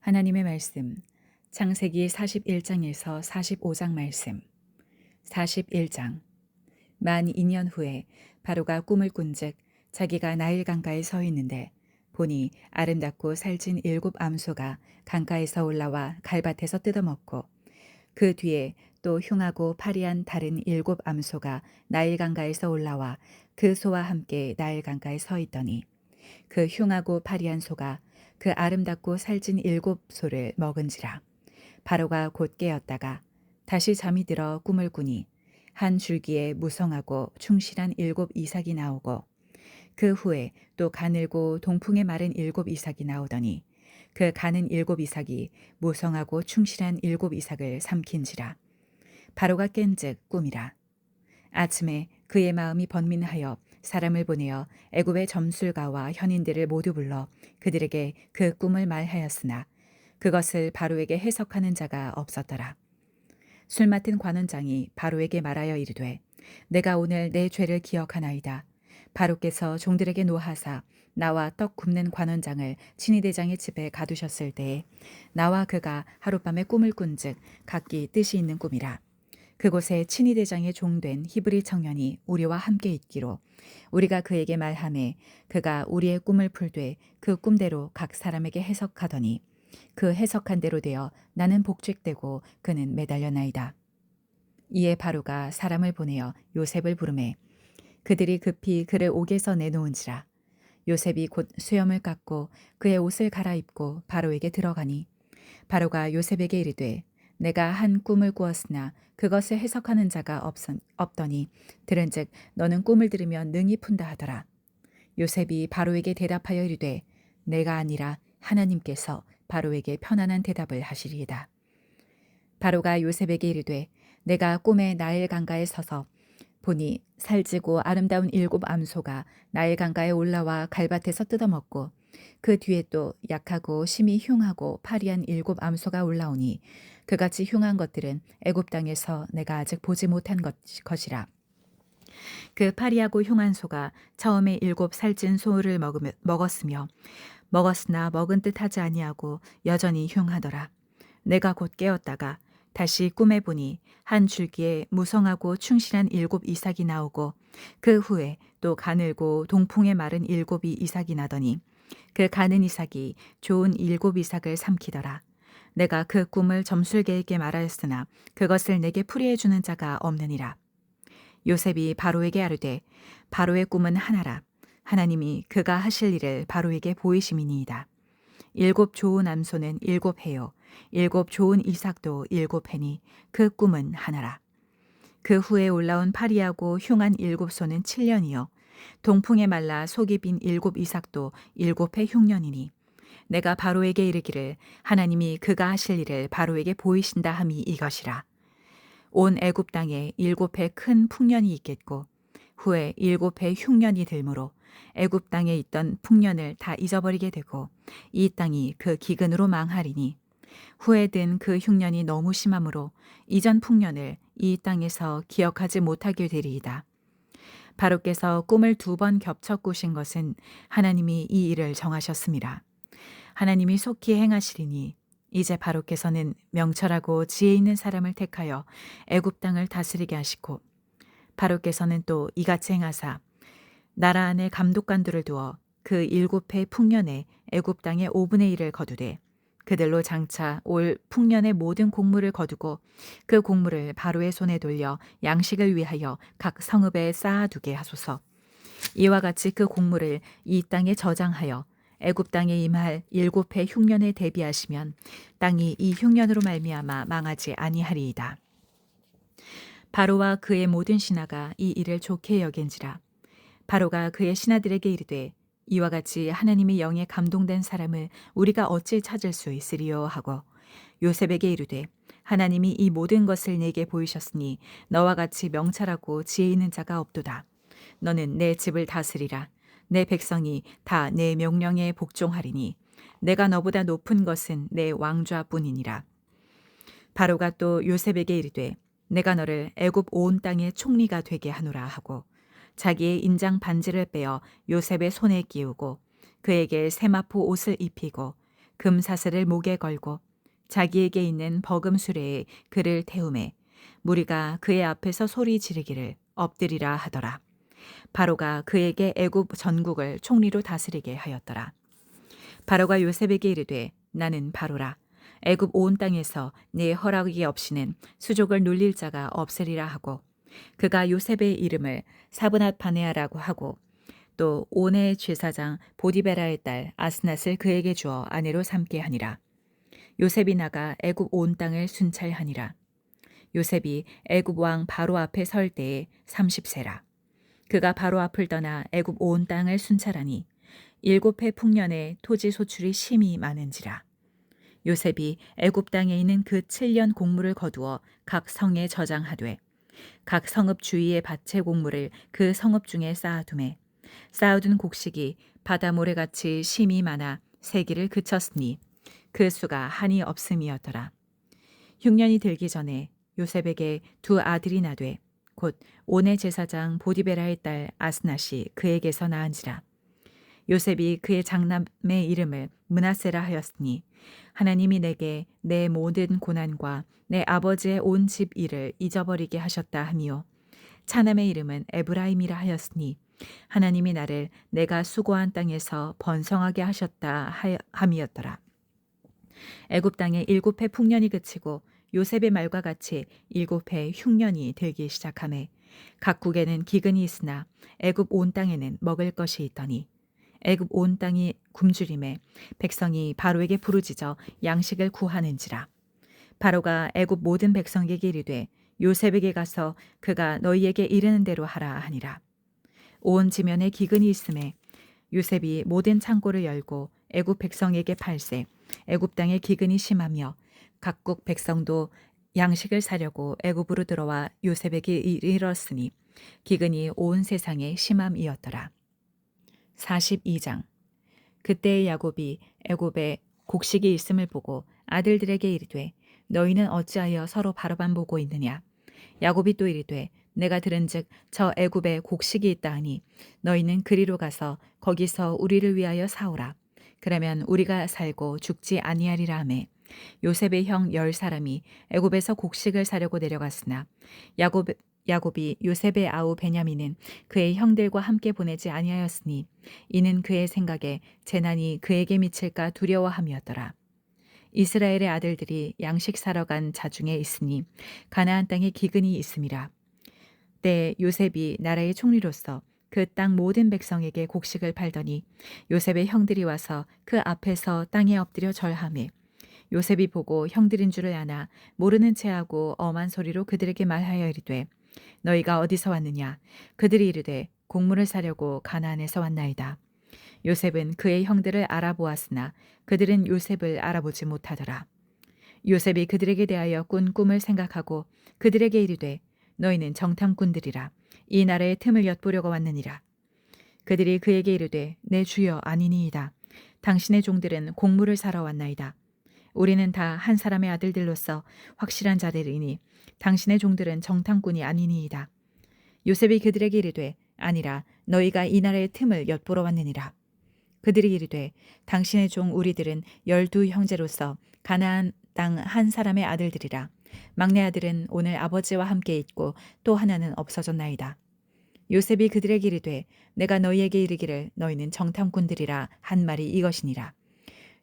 하나님의 말씀, 창세기 41장에서 45장 말씀. 41장. 만 2년 후에 바로가 꿈을 꾼즉 자기가 나일 강가에 서 있는데 보니 아름답고 살찐 7암소가 강가에서 올라와 갈밭에서 뜯어먹고 그 뒤에 또 흉하고 파리한 다른 7암소가 나일 강가에서 올라와 그 소와 함께 나일 강가에 서 있더니 그 흉하고 파리한 소가 그 아름답고 살찐 7소를 먹은지라. 바로가 곧 깨었다가 다시 잠이 들어 꿈을 꾸니 한 줄기에 무성하고 충실한 7이삭이 나오고 그 후에 또 가늘고 동풍에 마른 7이삭이 나오더니 그 가는 7이삭이 무성하고 충실한 7이삭을 삼킨지라. 바로가 깬즉 꿈이라. 아침에 그의 마음이 번민하여 사람을 보내어 애굽의 점술가와 현인들을 모두 불러 그들에게 그 꿈을 말하였으나 그것을 바로에게 해석하는 자가 없었더라. 술 맡은 관원장이 바로에게 말하여 이르되 내가 오늘 내 죄를 기억하나이다. 바로께서 종들에게 노하사 나와 떡 굽는 관원장을 친위대장의 집에 가두셨을 때에 나와 그가 하룻밤에 꿈을 꾼즉 각기 뜻이 있는 꿈이라. 그곳에 친위대장의 종된 히브리 청년이 우리와 함께 있기로 우리가 그에게 말하매 그가 우리의 꿈을 풀되 그 꿈대로 각 사람에게 해석하더니 그 해석한 대로 되어 나는 복직되고 그는 매달려나이다. 이에 바로가 사람을 보내어 요셉을 부르매 그들이 급히 그를 옥에서 내놓은지라. 요셉이 곧 수염을 깎고 그의 옷을 갈아입고 바로에게 들어가니 바로가 요셉에게 이르되 내가 한 꿈을 꾸었으나 그것을 해석하는 자가 없더니 들은즉 너는 꿈을 들으면 능히 푼다 하더라. 요셉이 바로에게 대답하여 이르되 내가 아니라 하나님께서 바로에게 편안한 대답을 하시리이다. 바로가 요셉에게 이르되 내가 꿈에 나일 강가에 서서 보니 살찌고 아름다운 7암소가 나일 강가에 올라와 갈밭에서 뜯어먹고 그 뒤에 또 약하고 심히 흉하고 파리한 7암소가 올라오니 그같이 흉한 것들은 애굽 땅에서 내가 아직 보지 못한 것이라. 그 파리하고 흉한 소가 처음에 7살찐 소를 먹었으나 먹은 듯 하지 아니하고 여전히 흉하더라. 내가 곧 깨었다가 다시 꿈에 보니 한 줄기에 무성하고 충실한 7이삭이 나오고 그 후에 또 가늘고 동풍에 마른 7이삭이 나더니 그 가는 이삭이 좋은 7이삭을 삼키더라. 내가 그 꿈을 점술개에게 말하였으나 그것을 내게 풀이해 주는 자가 없느니라. 요셉이 바로에게 아뢰되 바로의 꿈은 하나라. 하나님이 그가 하실 일을 바로에게 보이심이니이다. 7 좋은 암소는 7해요. 7 좋은 이삭도 7해니 그 꿈은 하나라. 그 후에 올라온 파리하고 흉한 7소는 7년이요. 동풍에 말라 속이 빈 7이삭도 7해 흉년이니 내가 바로에게 이르기를 하나님이 그가 하실 일을 바로에게 보이신다 함이 이것이라. 온 애굽 땅에 7해 큰 풍년이 있겠고 후에 7해 흉년이 들므로 애굽 땅에 있던 풍년을 다 잊어버리게 되고 이 땅이 그 기근으로 망하리니 후에 든 그 흉년이 너무 심함으로 이전 풍년을 이 땅에서 기억하지 못하게 되리이다. 바로께서 꿈을 2번 겹쳐 꾸신 것은 하나님이 이 일을 정하셨습니다. 하나님이 속히 행하시리니 이제 바로께서는 명철하고 지혜 있는 사람을 택하여 애굽 땅을 다스리게 하시고 바로께서는 또 이같이 행하사 나라 안에 감독관들을 두어 그 7해 풍년에 애굽 땅의 5분의 1을 거두되 그들로 장차 올 풍년의 모든 곡물을 거두고 그 곡물을 바로의 손에 돌려 양식을 위하여 각 성읍에 쌓아두게 하소서. 이와 같이 그 곡물을 이 땅에 저장하여 애굽 땅에 임할 7해 흉년에 대비하시면 땅이 이 흉년으로 말미암아 망하지 아니하리이다. 바로와 그의 모든 신하가 이 일을 좋게 여긴지라. 바로가 그의 신하들에게 이르되 이와 같이 하나님의 영에 감동된 사람을 우리가 어찌 찾을 수 있으리요 하고 요셉에게 이르되 하나님이 이 모든 것을 내게 보이셨으니 너와 같이 명철하고 지혜 있는 자가 없도다. 너는 내 집을 다스리라. 내 백성이 다 내 명령에 복종하리니 내가 너보다 높은 것은 내 왕좌뿐이니라. 바로가 또 요셉에게 이르되 내가 너를 애굽 온 땅의 총리가 되게 하노라 하고 자기의 인장 반지를 빼어 요셉의 손에 끼우고 그에게 세마포 옷을 입히고 금사슬을 목에 걸고 자기에게 있는 버금 수레에 그를 태우매 무리가 그의 앞에서 소리 지르기를 엎드리라 하더라. 바로가 그에게 애굽 전국을 총리로 다스리게 하였더라. 바로가 요셉에게 이르되 나는 바로라. 애굽 온 땅에서 네 허락이 없이는 수족을 눌릴 자가 없으리라 하고 그가 요셉의 이름을 사브낫 바네아라고 하고 또 온의 제사장 보디베라의 딸 아스낫을 그에게 주어 아내로 삼게 하니라. 요셉이 나가 애굽 온 땅을 순찰하니라. 요셉이 애굽 왕 바로 앞에 설 때에 30세라. 그가 바로 앞을 떠나 애굽 온 땅을 순찰하니 7해 풍년에 토지 소출이 심히 많은지라. 요셉이 애굽 땅에 있는 그 7년 곡물을 거두어 각 성에 저장하되 각 성읍 주위의 밭의 곡물을 그 성읍 중에 쌓아두매 쌓아둔 곡식이 바다 모래같이 심이 많아 세기를 그쳤으니 그 수가 한이 없음이었더라. 흉년이 들기 전에 요셉에게 두 아들이 나되 곧 온의 제사장 보디베라의 딸 아스낫이 그에게서 낳은지라. 요셉이 그의 장남의 이름을 므낫세라 하였으니 하나님이 내게 내 모든 고난과 내 아버지의 온 집 일을 잊어버리게 하셨다 하미요. 차남의 이름은 에브라임이라 하였으니 하나님이 나를 내가 수고한 땅에서 번성하게 하셨다 함이었더라. 애굽 땅에 7해 풍년이 그치고 요셉의 말과 같이 7해 흉년이 들기 시작하매 각국에는 기근이 있으나 애굽 온 땅에는 먹을 것이 있더니 애굽 온 땅이 굶주림에 백성이 바로에게 부르짖어 양식을 구하는지라. 바로가 애굽 모든 백성에게 이르되 요셉에게 가서 그가 너희에게 이르는 대로 하라 하니라. 온 지면에 기근이 있음에 요셉이 모든 창고를 열고 애굽 백성에게 팔세 애굽 땅에 기근이 심하며 각국 백성도 양식을 사려고 애굽으로 들어와 요셉에게 이르렀으니 기근이 온 세상에 심함이었더라. 42장. 그때 야곱이 애굽에 곡식이 있음을 보고 아들들에게 이르되 너희는 어찌하여 서로 바라만 보고 있느냐. 야곱이 또 이르되 내가 들은즉 저 애굽에 곡식이 있다 하니 너희는 그리로 가서 거기서 우리를 위하여 사오라. 그러면 우리가 살고 죽지 아니하리라 하매 요셉의 형 10사람이 애굽에서 곡식을 사려고 내려갔으나 야곱이 요셉의 아우 베냐민은 그의 형들과 함께 보내지 아니하였으니 이는 그의 생각에 재난이 그에게 미칠까 두려워함이었더라. 이스라엘의 아들들이 양식 사러 간 자 중에 있으니 가나안 땅에 기근이 있음이라. 때에 요셉이 나라의 총리로서 그 땅 모든 백성에게 곡식을 팔더니 요셉의 형들이 와서 그 앞에서 땅에 엎드려 절하매 요셉이 보고 형들인 줄을 아나 모르는 체하고 엄한 소리로 그들에게 말하여 이르되 너희가 어디서 왔느냐. 그들이 이르되 곡물을 사려고 가나안에서 왔나이다. 요셉은 그의 형들을 알아보았으나 그들은 요셉을 알아보지 못하더라. 요셉이 그들에게 대하여 꾼 꿈을 생각하고 그들에게 이르되 너희는 정탐꾼들이라. 이 나라의 틈을 엿보려고 왔느니라. 그들이 그에게 이르되 내 주여 아니니이다. 당신의 종들은 곡물을 사러 왔나이다. 우리는 다 한 사람의 아들들로서 확실한 자들이니 당신의 종들은 정탐꾼이 아니니이다. 요셉이 그들에게 이르되 아니라 너희가 이 나라의 틈을 엿보러 왔느니라. 그들이 이르되 당신의 종 우리들은 12 형제로서 가나안 땅 한 사람의 아들들이라. 막내 아들은 오늘 아버지와 함께 있고 또 하나는 없어졌나이다. 요셉이 그들에게 이르되 내가 너희에게 이르기를 너희는 정탐꾼들이라 한 말이 이것이니라.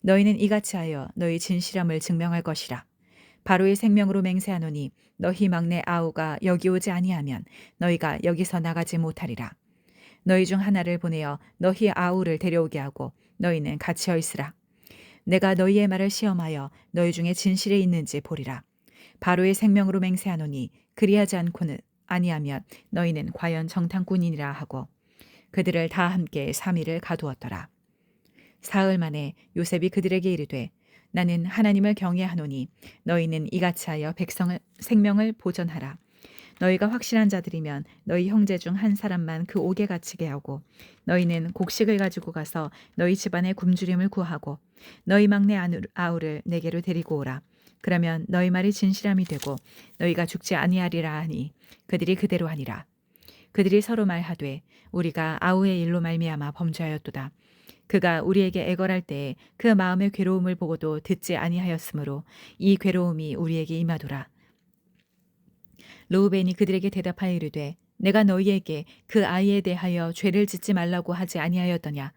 너희는 이같이 하여 너희 진실함을 증명할 것이라. 바로의 생명으로 맹세하노니 너희 막내 아우가 여기 오지 아니하면 너희가 여기서 나가지 못하리라. 너희 중 하나를 보내어 너희 아우를 데려오게 하고 너희는 갇혀 있으라. 내가 너희의 말을 시험하여 너희 중에 진실이 있는지 보리라. 바로의 생명으로 맹세하노니 그리하지 않고는 아니하면 너희는 과연 정탐꾼이니라 하고 그들을 다 함께 3일을 가두었더라. 사흘 만에 요셉이 그들에게 이르되 나는 하나님을 경외하노니 너희는 이같이 하여 백성의 생명을 보전하라. 너희가 확실한 자들이면 너희 형제 중 한 사람만 그 옥에 갇히게 하고 너희는 곡식을 가지고 가서 너희 집안의 굶주림을 구하고 너희 막내 아우를 내게로 데리고 오라. 그러면 너희 말이 진실함이 되고 너희가 죽지 아니하리라 하니 그들이 그대로 하니라. 그들이 서로 말하되 우리가 아우의 일로 말미암아 범죄하였도다. 그가 우리에게 애걸할 때에 그 마음의 괴로움을 보고도 듣지 아니하였으므로 이 괴로움이 우리에게 임하도라. 르우벤이 그들에게 대답하여 이르되 내가 너희에게 그 아이에 대하여 죄를 짓지 말라고 하지 아니하였더냐.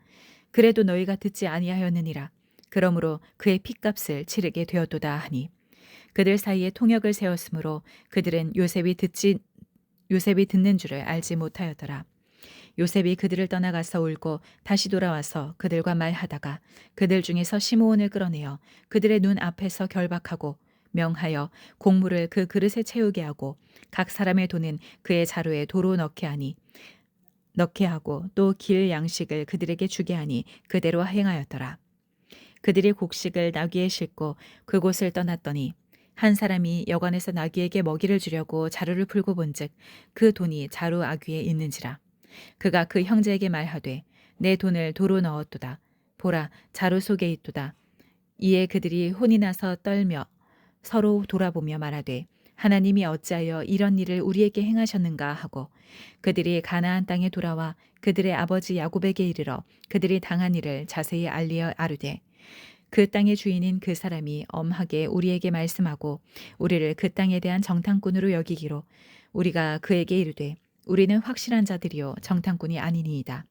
그래도 너희가 듣지 아니하였느니라. 그러므로 그의 핏값을 치르게 되었도다 하니 그들 사이에 통역을 세웠으므로 그들은 요셉이 듣는 줄을 알지 못하였더라. 요셉이 그들을 떠나가서 울고 다시 돌아와서 그들과 말하다가 그들 중에서 시므온을 끌어내어 그들의 눈 앞에서 결박하고 명하여 곡물을 그 그릇에 채우게 하고 각 사람의 돈은 그의 자루에 도로 넣게 하고 또 길 양식을 그들에게 주게 하니 그대로 행하였더라. 그들이 곡식을 나귀에 싣고 그곳을 떠났더니 한 사람이 여관에서 나귀에게 먹이를 주려고 자루를 풀고 본즉 그 돈이 자루 아귀에 있는지라. 그가 그 형제에게 말하되 내 돈을 도로 넣었도다. 보라 자루 속에 있도다. 이에 그들이 혼이 나서 떨며 서로 돌아보며 말하되 하나님이 어찌하여 이런 일을 우리에게 행하셨는가 하고 그들이 가나안 땅에 돌아와 그들의 아버지 야곱에게 이르러 그들이 당한 일을 자세히 알리어 아르되 그 땅의 주인인 그 사람이 엄하게 우리에게 말씀하고 우리를 그 땅에 대한 정탐꾼으로 여기기로 우리가 그에게 이르되 우리는 확실한 자들이요 정탐꾼이 아니니이다.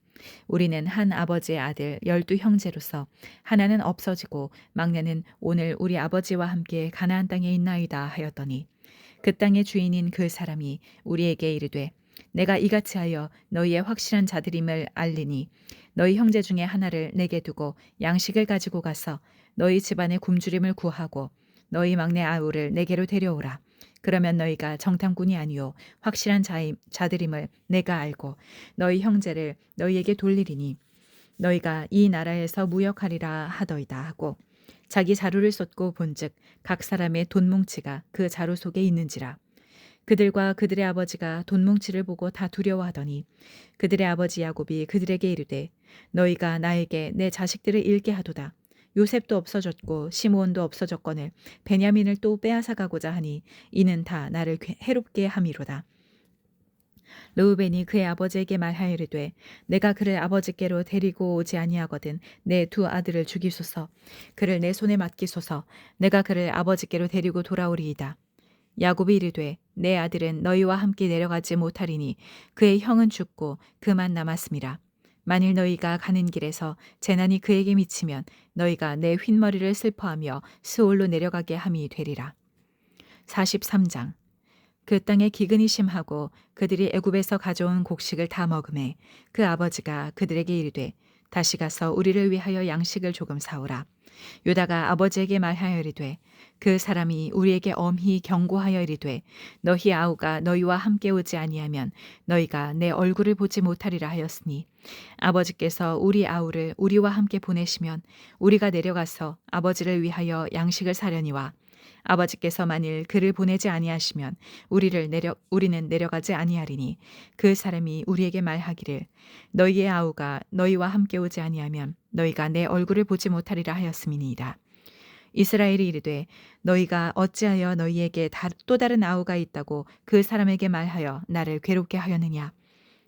우리는 한 아버지의 아들 12 형제로서 하나는 없어지고 막내는 오늘 우리 아버지와 함께 가나안 땅에 있나이다 하였더니 그 땅의 주인인 그 사람이 우리에게 이르되 내가 이같이 하여 너희의 확실한 자들임을 알리니 너희 형제 중에 하나를 내게 두고 양식을 가지고 가서 너희 집안의 굶주림을 구하고 너희 막내 아우를 내게로 데려오라. 그러면 너희가 정탐꾼이 아니요 확실한 자들임을 내가 알고 너희 형제를 너희에게 돌리리니 너희가 이 나라에서 무역하리라 하더이다 하고 자기 자루를 쏟고 본즉 각 사람의 돈뭉치가 그 자루 속에 있는지라. 그들과 그들의 아버지가 돈뭉치를 보고 다 두려워하더니 그들의 아버지 야곱이 그들에게 이르되 너희가 나에게 내 자식들을 잃게 하도다. 요셉도 없어졌고 시므온도 없어졌거늘 베냐민을 또 빼앗아 가고자 하니 이는 다 나를 해롭게 함이로다. 르우벤이 그의 아버지에게 말하여 이르되 내가 그를 아버지께로 데리고 오지 아니하거든 내 두 아들을 죽이소서. 그를 내 손에 맡기소서. 내가 그를 아버지께로 데리고 돌아오리이다. 야곱이 이르되 내 아들은 너희와 함께 내려가지 못하리니 그의 형은 죽고 그만 남았음이라. 만일 너희가 가는 길에서 재난이 그에게 미치면 너희가 내 휜머리를 슬퍼하며 스올로 내려가게 함이 되리라. 43장. 그 땅에 기근이 심하고 그들이 애굽에서 가져온 곡식을 다 먹음에 그 아버지가 그들에게 이르되 다시 가서 우리를 위하여 양식을 조금 사오라. 유다가 아버지에게 말하여 이르되 그 사람이 우리에게 엄히 경고하여 이르되 너희 아우가 너희와 함께 오지 아니하면 너희가 내 얼굴을 보지 못하리라 하였으니 아버지께서 우리 아우를 우리와 함께 보내시면 우리가 내려가서 아버지를 위하여 양식을 사려니와 아버지께서 만일 그를 보내지 아니하시면 우리는 내려가지 아니하리니 그 사람이 우리에게 말하기를 너희의 아우가 너희와 함께 오지 아니하면 너희가 내 얼굴을 보지 못하리라 하였음이니이다. 이스라엘이 이르되 너희가 어찌하여 너희에게 또 다른 아우가 있다고 그 사람에게 말하여 나를 괴롭게 하였느냐.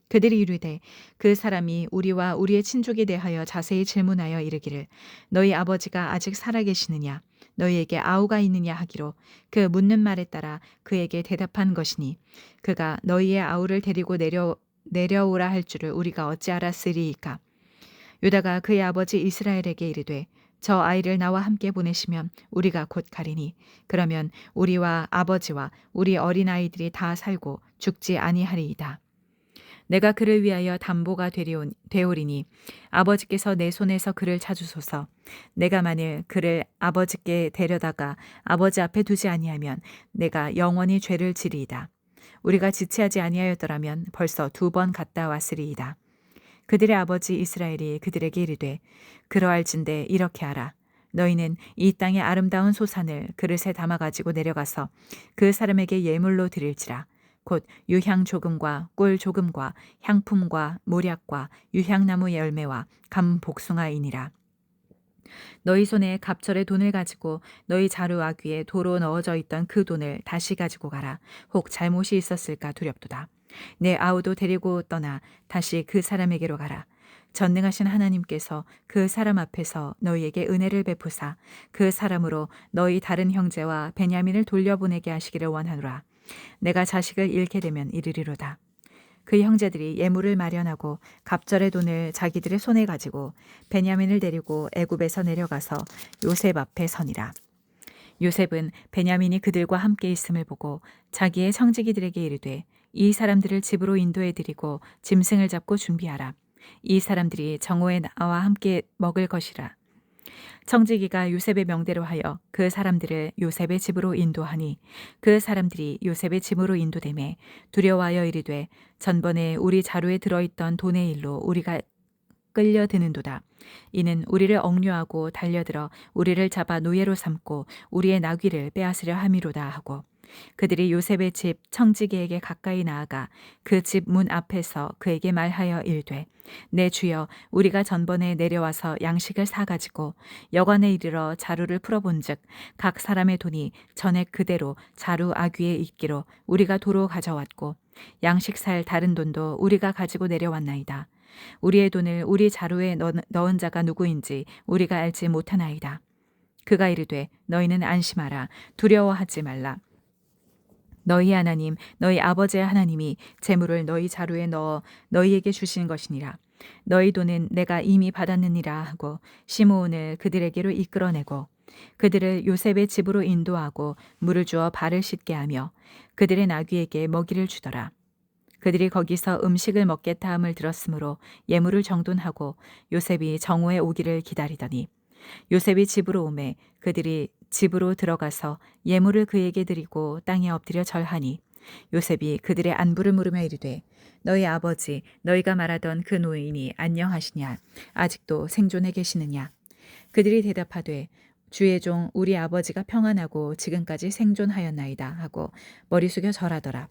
그들이 이르되 그 사람이 우리와 우리의 친족에 대하여 자세히 질문하여 이르기를 너희 아버지가 아직 살아계시느냐 너희에게 아우가 있느냐 하기로 그 묻는 말에 따라 그에게 대답한 것이니 그가 너희의 아우를 데리고 내려오라 할 줄을 우리가 어찌 알았으리이까. 유다가 그의 아버지 이스라엘에게 이르되 저 아이를 나와 함께 보내시면 우리가 곧 가리니 그러면 우리와 아버지와 우리 어린아이들이 다 살고 죽지 아니하리이다. 내가 그를 위하여 담보가 되오리니 아버지께서 내 손에서 그를 찾으소서. 내가 만일 그를 아버지께 데려다가 아버지 앞에 두지 아니하면 내가 영원히 죄를 지리이다. 우리가 지체하지 아니하였더라면 벌써 2번 갔다 왔으리이다. 그들의 아버지 이스라엘이 그들에게 이르되 그러할진대 이렇게 하라. 너희는 이 땅의 아름다운 소산을 그릇에 담아가지고 내려가서 그 사람에게 예물로 드릴지라. 곧 유향 조금과 꿀 조금과 향품과 모략과 유향나무 열매와 감 복숭아이니라. 너희 손에 갑절의 돈을 가지고 너희 자루 아귀에 도로 넣어져 있던 그 돈을 다시 가지고 가라. 혹 잘못이 있었을까 두렵도다. 내 아우도 데리고 떠나 다시 그 사람에게로 가라. 전능하신 하나님께서 그 사람 앞에서 너희에게 은혜를 베푸사 그 사람으로 너희 다른 형제와 베냐민을 돌려보내게 하시기를 원하노라. 내가 자식을 잃게 되면 이르리로다. 그 형제들이 예물을 마련하고 갑절의 돈을 자기들의 손에 가지고 베냐민을 데리고 애굽에서 내려가서 요셉 앞에 서니라. 요셉은 베냐민이 그들과 함께 있음을 보고 자기의 청지기들에게 이르되 이 사람들을 집으로 인도해 드리고 짐승을 잡고 준비하라. 이 사람들이 정오에 나와 함께 먹을 것이라. 청지기가 요셉의 명대로 하여 그 사람들을 요셉의 집으로 인도하니 그 사람들이 요셉의 집으로 인도되매 두려워하여 이르되 전번에 우리 자루에 들어있던 돈의 일로 우리가 끌려드는도다. 이는 우리를 억류하고 달려들어 우리를 잡아 노예로 삼고 우리의 나귀를 빼앗으려 함이로다 하고 그들이 요셉의 집 청지기에게 가까이 나아가 그 집 문 앞에서 그에게 말하여 이르되 내 주여 우리가 전번에 내려와서 양식을 사가지고 여관에 이르러 자루를 풀어본즉 각 사람의 돈이 전에 그대로 자루 아귀에 있기로 우리가 도로 가져왔고 양식 살 다른 돈도 우리가 가지고 내려왔나이다. 우리의 돈을 우리 자루에 넣은 자가 누구인지 우리가 알지 못하나이다. 그가 이르되 너희는 안심하라. 두려워하지 말라. 너희 하나님 너희 아버지의 하나님이 재물을 너희 자루에 넣어 너희에게 주신 것이니라. 너희 돈은 내가 이미 받았느니라 하고 시므온을 그들에게로 이끌어내고 그들을 요셉의 집으로 인도하고 물을 주어 발을 씻게 하며 그들의 나귀에게 먹이를 주더라. 그들이 거기서 음식을 먹겠다 함을 들었으므로 예물을 정돈하고 요셉이 정오에 오기를 기다리더니 요셉이 집으로 오매 그들이 집으로 들어가서 예물을 그에게 드리고 땅에 엎드려 절하니 요셉이 그들의 안부를 물으며 이르되 너희 아버지 너희가 말하던 그 노인이 안녕하시냐 아직도 생존해 계시느냐. 그들이 대답하되 주의 종 우리 아버지가 평안하고 지금까지 생존하였나이다 하고 머리 숙여 절하더라.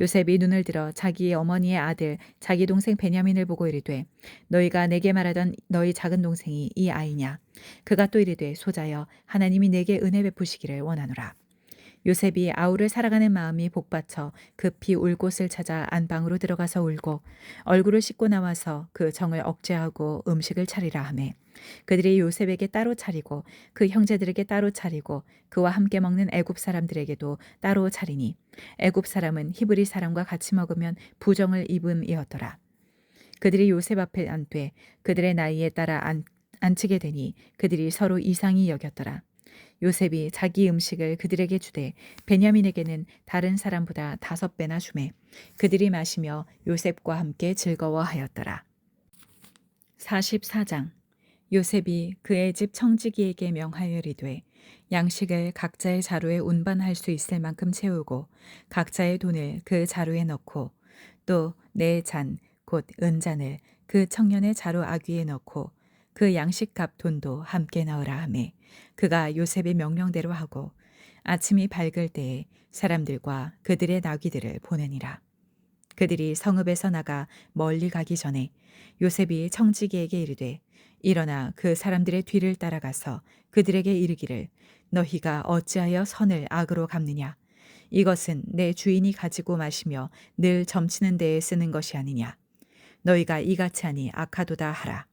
요셉이 눈을 들어 자기 어머니의 아들 자기 동생 베냐민을 보고 이르되 너희가 내게 말하던 너희 작은 동생이 이 아이냐. 그가 또 이르되 소자여 하나님이 내게 은혜 베푸시기를 원하노라. 요셉이 아우를 살아가는 마음이 복받쳐 급히 울 곳을 찾아 안방으로 들어가서 울고 얼굴을 씻고 나와서 그 정을 억제하고 음식을 차리라 하매 그들이 요셉에게 따로 차리고 그 형제들에게 따로 차리고 그와 함께 먹는 애굽 사람들에게도 따로 차리니 애굽 사람은 히브리 사람과 같이 먹으면 부정을 입음이었더라. 그들이 요셉 앞에 앉되 그들의 나이에 따라 앉히게 되니 그들이 서로 이상히 여겼더라. 요셉이 자기 음식을 그들에게 주되 베냐민에게는 다른 사람보다 5배나 주매 그들이 마시며 요셉과 함께 즐거워하였더라. 44장. 요셉이 그의 집 청지기에게 명하여 이르되 양식을 각자의 자루에 운반할 수 있을 만큼 채우고 각자의 돈을 그 자루에 넣고 또 네 잔 곧 은잔을 그 청년의 자루 아귀에 넣고 그 양식값 돈도 함께 넣으라 하매 그가 요셉의 명령대로 하고 아침이 밝을 때에 사람들과 그들의 나귀들을 보내니라. 그들이 성읍에서 나가 멀리 가기 전에 요셉이 청지기에게 이르되 일어나 그 사람들의 뒤를 따라가서 그들에게 이르기를 너희가 어찌하여 선을 악으로 갚느냐. 이것은 내 주인이 가지고 마시며 늘 점치는 데에 쓰는 것이 아니냐. 너희가 이같이 하니 악하도다 하라.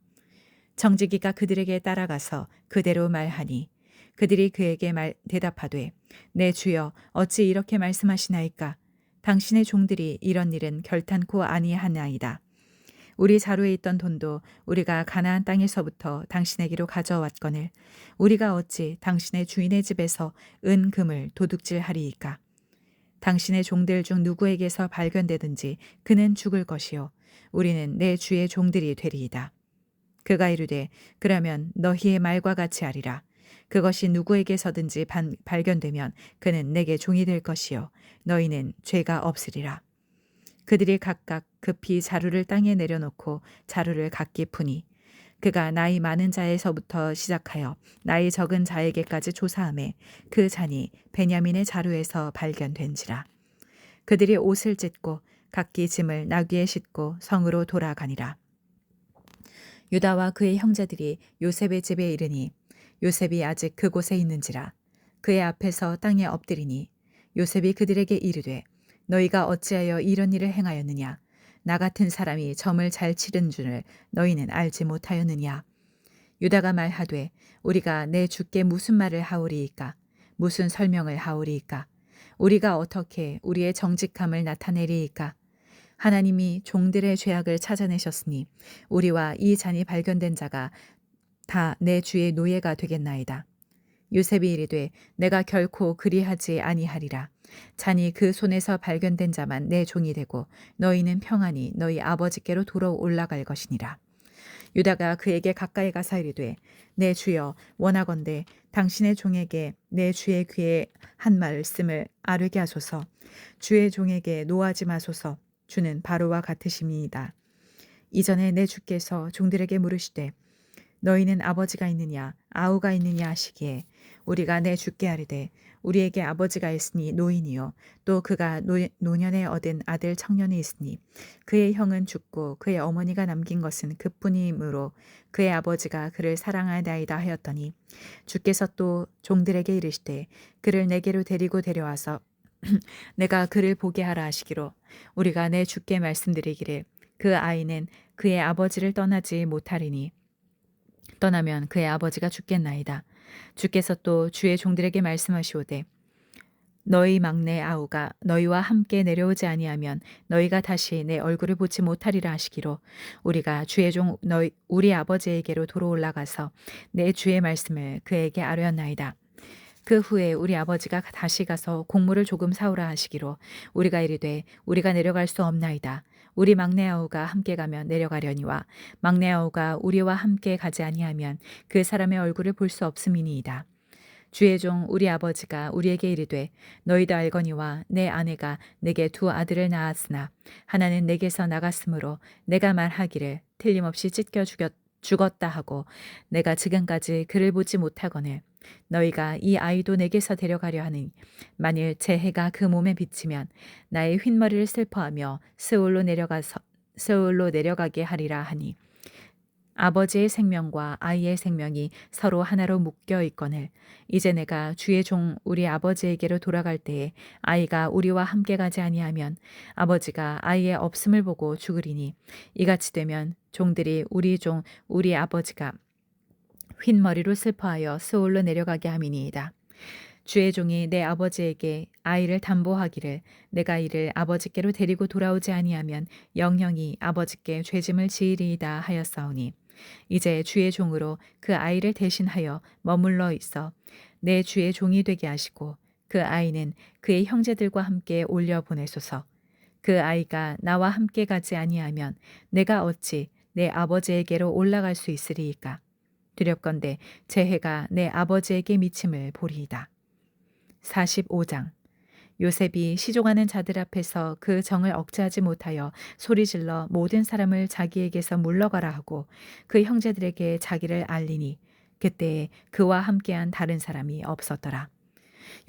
청지기가 그들에게 따라가서 그대로 말하니 그들이 그에게 대답하되 내 주여 어찌 이렇게 말씀하시나이까. 당신의 종들이 이런 일은 결탄코 아니하나이다. 우리 자루에 있던 돈도 우리가 가나안 땅에서부터 당신에게로 가져왔거늘 우리가 어찌 당신의 주인의 집에서 은금을 도둑질하리이까. 당신의 종들 중 누구에게서 발견되든지 그는 죽을 것이요 우리는 내 주의 종들이 되리이다. 그가 이르되 그러면 너희의 말과 같이 하리라. 그것이 누구에게서든지 발견되면 그는 내게 종이 될 것이요 너희는 죄가 없으리라. 그들이 각각 급히 자루를 땅에 내려놓고 자루를 각기 푸니 그가 나이 많은 자에서부터 시작하여 나이 적은 자에게까지 조사하매 그 잔이 베냐민의 자루에서 발견된지라. 그들이 옷을 찢고 각기 짐을 나귀에 싣고 성으로 돌아가니라. 유다와 그의 형제들이 요셉의 집에 이르니 요셉이 아직 그곳에 있는지라. 그의 앞에서 땅에 엎드리니 요셉이 그들에게 이르되 너희가 어찌하여 이런 일을 행하였느냐. 나 같은 사람이 점을 잘 치른 줄을 너희는 알지 못하였느냐. 유다가 말하되 우리가 내 주께 무슨 말을 하오리이까? 무슨 설명을 하오리이까? 우리가 어떻게 우리의 정직함을 나타내리이까? 하나님이 종들의 죄악을 찾아내셨으니 우리와 이 잔이 발견된 자가 다 내 주의 노예가 되겠나이다. 요셉이 이르되 내가 결코 그리하지 아니하리라. 잔이 그 손에서 발견된 자만 내 종이 되고 너희는 평안히 너희 아버지께로 돌아 올라갈 것이니라. 유다가 그에게 가까이 가서 이르되 내 주여 원하건대 당신의 종에게 내 주의 귀에 한 말씀을 아뢰게 하소서. 주의 종에게 노하지 마소서. 주는 바로와 같으심이이다. 이전에 내 주께서 종들에게 물으시되 너희는 아버지가 있느냐 아우가 있느냐 하시기에 우리가 내 주께 아뢰되 우리에게 아버지가 있으니 노인이요 또 그가 노년에 얻은 아들 청년이 있으니 그의 형은 죽고 그의 어머니가 남긴 것은 그뿐이므로 그의 아버지가 그를 사랑하나이다 하였더니 주께서 또 종들에게 이르시되 그를 내게로 데리고 데려와서 내가 그를 보게 하라 하시기로 우리가 내 주께 말씀드리기를 그 아이는 그의 아버지를 떠나지 못하리니 떠나면 그의 아버지가 죽겠나이다. 주께서 또 주의 종들에게 말씀하시오되 너희 막내 아우가 너희와 함께 내려오지 아니하면 너희가 다시 내 얼굴을 보지 못하리라 하시기로 우리가 주의 종 우리 아버지에게로 도로 올라가서 내 주의 말씀을 그에게 아뢰었나이다. 그 후에 우리 아버지가 다시 가서 곡물을 조금 사오라 하시기로 우리가 이르되 우리가 내려갈 수 없나이다. 우리 막내 아우가 함께 가면 내려가려니와 막내 아우가 우리와 함께 가지 아니하면 그 사람의 얼굴을 볼 수 없음이니이다. 주의 종 우리 아버지가 우리에게 이르되 너희도 알거니와 내 아내가 내게 두 아들을 낳았으나 하나는 내게서 나갔으므로 내가 말하기를 틀림없이 찢겨 죽었다 하고 내가 지금까지 그를 보지 못하거늘 너희가 이 아이도 내게서 데려가려 하니 만일 제 해가 그 몸에 비치면 나의 휜머리를 슬퍼하며 스올로 내려가게 하리라 하니 아버지의 생명과 아이의 생명이 서로 하나로 묶여 있거늘 이제 내가 주의 종 우리 아버지에게로 돌아갈 때에 아이가 우리와 함께 가지 아니하면 아버지가 아이의 없음을 보고 죽으리니 이같이 되면 종들이 우리 종 우리 아버지가 휜머리로 슬퍼하여 스올로 내려가게 함이니이다. 주의 종이 내 아버지에게 아이를 담보하기를 내가 이를 아버지께로 데리고 돌아오지 아니하면 영영이 아버지께 죄짐을 지으리이다 하였사오니 이제 주의 종으로 그 아이를 대신하여 머물러 있어 내 주의 종이 되게 하시고 그 아이는 그의 형제들과 함께 올려 보내소서. 그 아이가 나와 함께 가지 아니하면 내가 어찌 내 아버지에게로 올라갈 수 있으리이까. 두렵건대 제 해가 내 아버지에게 미침을 보리이다. 45장 요셉이 시종하는 자들 앞에서 그 정을 억제하지 못하여 소리질러 모든 사람을 자기에게서 물러가라 하고 그 형제들에게 자기를 알리니 그때에 그와 함께한 다른 사람이 없었더라.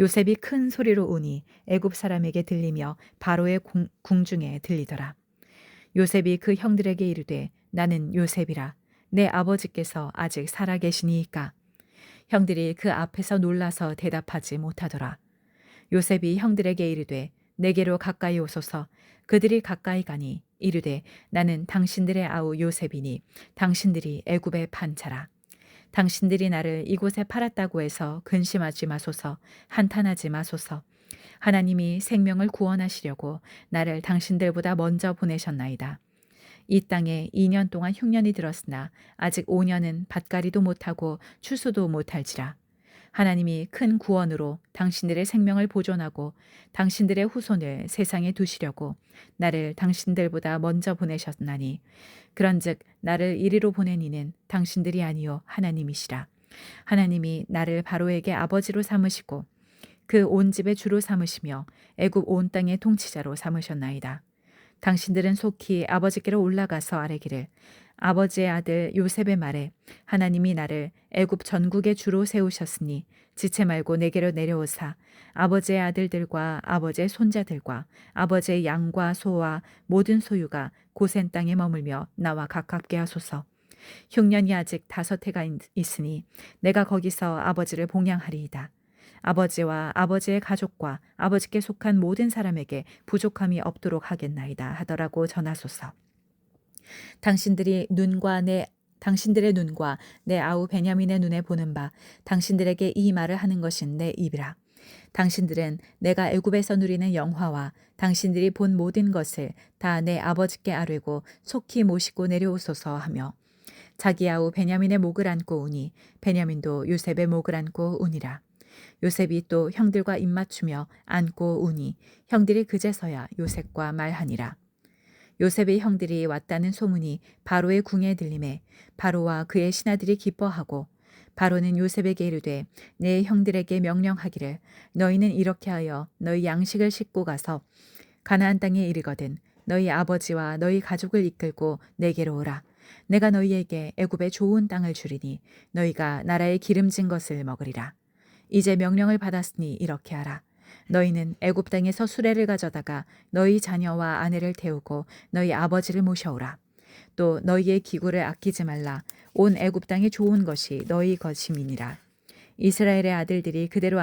요셉이 큰 소리로 우니 애굽 사람에게 들리며 바로의 궁중에 들리더라. 요셉이 그 형들에게 이르되 나는 요셉이라. 내 아버지께서 아직 살아 계시니이까. 형들이 그 앞에서 놀라서 대답하지 못하더라. 요셉이 형들에게 이르되 내게로 가까이 오소서. 그들이 가까이 가니 이르되 나는 당신들의 아우 요셉이니 당신들이 애굽에 판 자라. 당신들이 나를 이곳에 팔았다고 해서 근심하지 마소서. 한탄하지 마소서. 하나님이 생명을 구원하시려고 나를 당신들보다 먼저 보내셨나이다. 이 땅에 2년 동안 흉년이 들었으나 아직 5년은 밭갈이도 못하고 추수도 못할지라. 하나님이 큰 구원으로 당신들의 생명을 보존하고 당신들의 후손을 세상에 두시려고 나를 당신들보다 먼저 보내셨나니 그런즉 나를 이리로 보낸 이는 당신들이 아니요 하나님이시라. 하나님이 나를 바로에게 아버지로 삼으시고 그 온 집의 주로 삼으시며 애굽 온 땅의 통치자로 삼으셨나이다. 당신들은 속히 아버지께로 올라가서 아뢰기를 아버지의 아들 요셉의 말에 하나님이 나를 애굽 전국의 주로 세우셨으니 지체 말고 내게로 내려오사 아버지의 아들들과 아버지의 손자들과 아버지의 양과 소와 모든 소유가 고센 땅에 머물며 나와 가깝게 하소서. 흉년이 아직 5해가 있으니 내가 거기서 아버지를 봉양하리이다. 아버지와 아버지의 가족과 아버지께 속한 모든 사람에게 부족함이 없도록 하겠나이다 하더라고 전하소서. 당신들의 눈과 내 아우 베냐민의 눈에 보는 바 당신들에게 이 말을 하는 것인 내 입이라. 당신들은 내가 애굽에서 누리는 영화와 당신들이 본 모든 것을 다 내 아버지께 아뢰고 속히 모시고 내려오소서 하며 자기 아우 베냐민의 목을 안고 우니 베냐민도 요셉의 목을 안고 우니라. 요셉이 또 형들과 입맞추며 안고 우니 형들이 그제서야 요셉과 말하니라. 요셉의 형들이 왔다는 소문이 바로의 궁에 들림에 바로와 그의 신하들이 기뻐하고 바로는 요셉에게 이르되 내 형들에게 명령하기를 너희는 이렇게 하여 너희 양식을 싣고 가서 가나안 땅에 이르거든 너희 아버지와 너희 가족을 이끌고 내게로 오라. 내가 너희에게 애굽의 좋은 땅을 주리니 너희가 나라의 기름진 것을 먹으리라. 이제 명령을 받았으니 이렇게 하라. 너희는 애굽 땅에서 수레를 가져다가 너희 자녀와 아내를 태우고 너희 아버지를 모셔오라. 또 너희의 기구를 아끼지 말라. 온 애굽 땅이 좋은 것이 너희 것임이니라. 이스라엘의 아들들이 그대로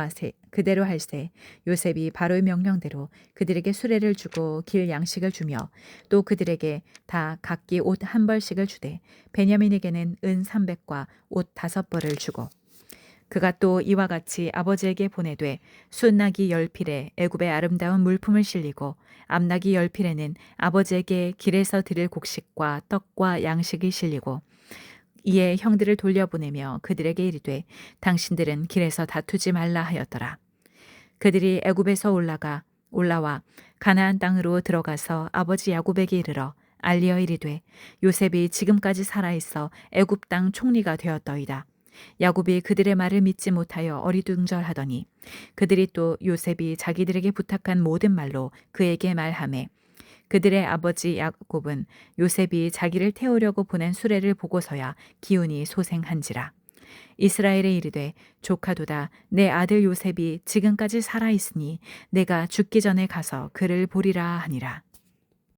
할세 요셉이 바로의 명령대로 그들에게 수레를 주고 길 양식을 주며 또 그들에게 다 각기 옷 한 벌씩을 주되 베냐민에게는 은 300과 옷 5벌을 주고 그가 또 이와 같이 아버지에게 보내되 순나기 10필에 애굽의 아름다운 물품을 실리고 암나기 10필에는 아버지에게 길에서 드릴 곡식과 떡과 양식이 실리고 이에 형들을 돌려보내며 그들에게 이르되 당신들은 길에서 다투지 말라 하였더라. 그들이 애굽에서 올라와 가나안 땅으로 들어가서 아버지 야곱에게 이르러 알리어 이르되 요셉이 지금까지 살아있어 애굽 땅 총리가 되었더이다. 야곱이 그들의 말을 믿지 못하여 어리둥절하더니 그들이 또 요셉이 자기들에게 부탁한 모든 말로 그에게 말하매 그들의 아버지 야곱은 요셉이 자기를 태우려고 보낸 수레를 보고서야 기운이 소생한지라. 이스라엘에 이르되 조카도다 내 아들 요셉이 지금까지 살아있으니 내가 죽기 전에 가서 그를 보리라 하니라.